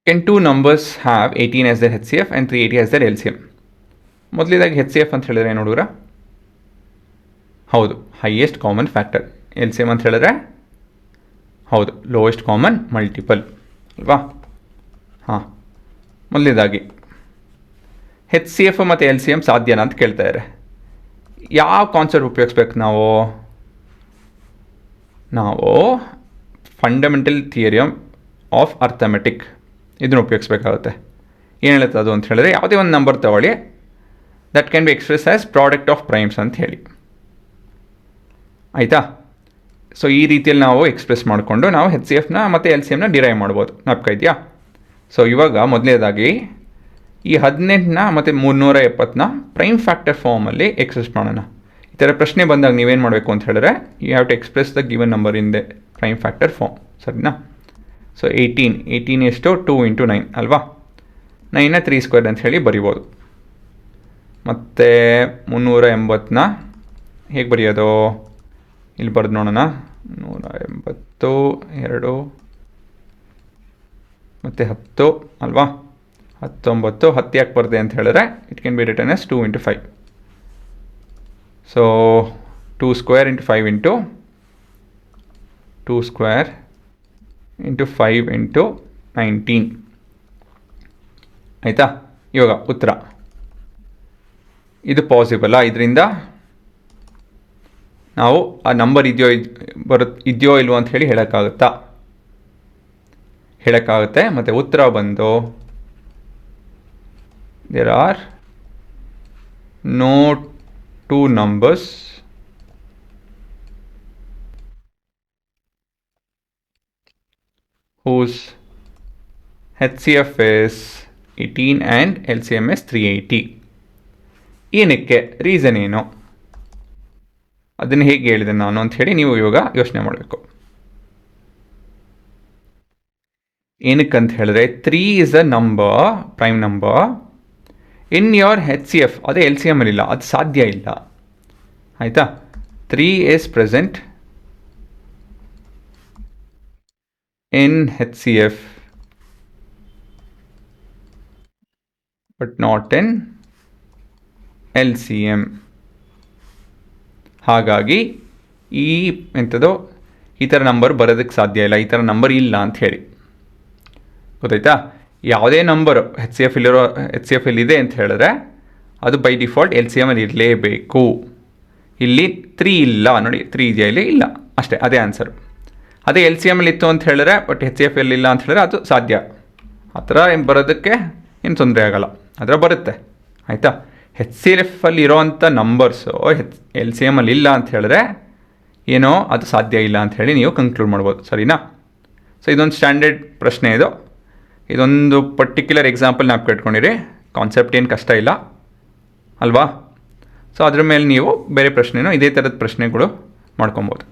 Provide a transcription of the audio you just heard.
Can two numbers have 18 as their HCF and 380 as their LCM? ಮೊದಲಿದಾಗಿ HCF ಅಂತ ಹೇಳಿದ್ರೆ ಏನು ಹುಡುಗರ? ಹೌದು, ಹೈಯೆಸ್ಟ್ ಕಾಮನ್ ಫ್ಯಾಕ್ಟರ್. LCM ಅಂತ ಹೇಳಿದ್ರೆ ಹೌದು, ಲೋಯೆಸ್ಟ್ ಕಾಮನ್ ಮಲ್ಟಿಪಲ್ ಅಲ್ವಾ? ಹಾಂ, ಮೊದಲಿದಾಗಿ HCF ಮತ್ತು LCM ಸಾಧ್ಯನಾ ಅಂತ ಕೇಳ್ತಾ ಇದ್ದಾರೆ. ಯಾವ ಕಾನ್ಸೆಪ್ಟ್ ಉಪಯೋಗಿಸ್ಬೇಕು ನಾವು ಫಂಡಮೆಂಟಲ್ ಥಿಯರಿಯಮ್ ಆಫ್ ಅರ್ಥಮೆಟಿಕ್ ಇದನ್ನು ಉಪಯೋಗಿಸ್ಬೇಕಾಗುತ್ತೆ. ಏನು ಹೇಳುತ್ತೆ ಅದು ಅಂತ ಹೇಳಿದ್ರೆ, ಯಾವುದೇ ಒಂದು ನಂಬರ್ ತಗೊಳ್ಳಿ, that can be express as product of primes ಅಂತ ಹೇಳಿ, ಆಯಿತಾ? ಸೊ ಈ ರೀತಿಯಲ್ಲಿ ನಾವು ಎಕ್ಸ್ಪ್ರೆಸ್ ಮಾಡಿಕೊಂಡು ನಾವು HCFನ ಮತ್ತು LCMನ ಡಿರೈವ್ ಮಾಡ್ಬೋದು. ನಾಪ್ಕ ಇದೆಯಾ? ಸೊ ಇವಾಗ ಮೊದಲನೇದಾಗಿ ಈ 18ನ ಮತ್ತು 370ನ ಪ್ರೈಮ್ ಫ್ಯಾಕ್ಟರ್ ಫಾರ್ಮಲ್ಲಿ ಎಕ್ಸ್ಪ್ರೆಸ್ ಮಾಡೋಣ. ಈ ಥರ ಪ್ರಶ್ನೆ ಬಂದಾಗ ನೀವೇನು ಮಾಡಬೇಕು ಅಂತ ಹೇಳಿದ್ರೆ, you have to express the given number in the prime factor form, ಸರಿನಾ? ಸೊ 18 ಎಷ್ಟು? 2 × 9 ಅಲ್ವಾ? 9ನ 3² ಅಂತ ಹೇಳಿ ಬರಿಬೋದು. ಮತ್ತು 380ನ ಹೇಗೆ ಬರೆಯೋದು? ಇಲ್ಲಿ ಬರೆದು ನೋಡೋಣ. 180 2 ಮತ್ತು 10 ಅಲ್ವಾ? 19 10 ಯಾಕೆ ಬರ್ತದೆ ಅಂತ ಹೇಳಿದ್ರೆ, it can be return as 2 × 5. So 2² × 5 × 2² × 5 × 19, ಆಯಿತಾ? ಇವಾಗ ಉತ್ತರ ಇದು ಪಾಸಿಬಲಾ? ಇದರಿಂದ ನಾವು ಆ ನಂಬರ್ ಇದೆಯೋ ಇಲ್ವೋ ಅಂತ ಹೇಳಿ ಹೇಳೋಕ್ಕಾಗುತ್ತೆ. ಮತ್ತು ಉತ್ತರ ಬಂದು there are no two numbers whose HCF is 18 and LCM is 380. ಏನಕ್ಕೆ? ರೀಸನ್ ಏನು? ಅದನ್ನು ಹೇಗೆ ಹೇಳಿದೆ ನಾನು ಅಂತ ಹೇಳಿ ನೀವು ಇವಾಗ ಯೋಚನೆ ಮಾಡಬೇಕು. ಏನಕ್ಕಂತ ಹೇಳಿದ್ರೆ, 3 is a number, prime number in your HCF. ಅದೇ LCM ಅಲ್ಲಿಲ್ಲ, ಅದು ಸಾಧ್ಯ ಇಲ್ಲ, ಆಯಿತಾ? 3 is present in HCF but not in LCM. ಹಾಗಾಗಿ ಈ ಥರ ನಂಬರ್ ಬರೋದಕ್ಕೆ ಸಾಧ್ಯ ಇಲ್ಲ, ಈ ಥರ ನಂಬರ್ ಇಲ್ಲ ಅಂತ ಹೇಳಿ, ಗೊತ್ತಾಯ್ತಾ? ಯಾವುದೇ ನಂಬರು HCF ಇದೆ ಅಂತ ಹೇಳಿದ್ರೆ ಅದು ಬೈ ಡಿಫಾಲ್ಟ್ LCM ಅಲ್ಲಿ ಇರಲೇಬೇಕು. ಇಲ್ಲಿ 3 ಇಲ್ಲ ನೋಡಿ, 3 ಇದೆಯಾ? ಇಲ್ಲಿ ಇಲ್ಲ, ಅಷ್ಟೇ, ಅದೇ ಆನ್ಸರು. ಅದೇ LCM ಅಲ್ಲಿ ಇತ್ತು ಅಂತ ಹೇಳಿದ್ರೆ, ಬಟ್ HCF ಇಲ್ಲ ಅಂತ ಹೇಳಿದ್ರೆ ಅದು ಸಾಧ್ಯ. ಆ ಥರ ಬರೋದಕ್ಕೆ ಏನು ತೊಂದರೆ ಆಗೋಲ್ಲ, ಆ ಥರ ಬರುತ್ತೆ, ಆಯಿತಾ? HCF ಅಲ್ಲಿ ಇರೋವಂಥ ನಂಬರ್ಸು LCM ಅಲ್ಲಿ ಇಲ್ಲ ಅಂತ ಹೇಳಿದ್ರೆ ಏನೋ ಅದು ಸಾಧ್ಯ ಇಲ್ಲ ಅಂತ ಹೇಳಿ ನೀವು ಕನ್ಕ್ಲೂಡ್ ಮಾಡ್ಬೋದು, ಸರಿನಾ? ಸೊ ಇದೊಂದು ಸ್ಟ್ಯಾಂಡರ್ಡ್ ಪ್ರಶ್ನೆ ಇದು. ಇದೊಂದು ಪರ್ಟಿಕ್ಯುಲರ್ ಎಕ್ಸಾಂಪಲ್ ನಾವು ಇಟ್ಕೊಂಡಿರಿ, ಕಾನ್ಸೆಪ್ಟ್ ಏನು ಕಷ್ಟ ಇಲ್ಲ ಅಲ್ವಾ? ಸೊ ಅದ್ರ ಮೇಲೆ ನೀವು ಬೇರೆ ಪ್ರಶ್ನೆನೋ ಇದೇ ಥರದ ಪ್ರಶ್ನೆಗಳು ಮಾಡ್ಕೊಬೋದು.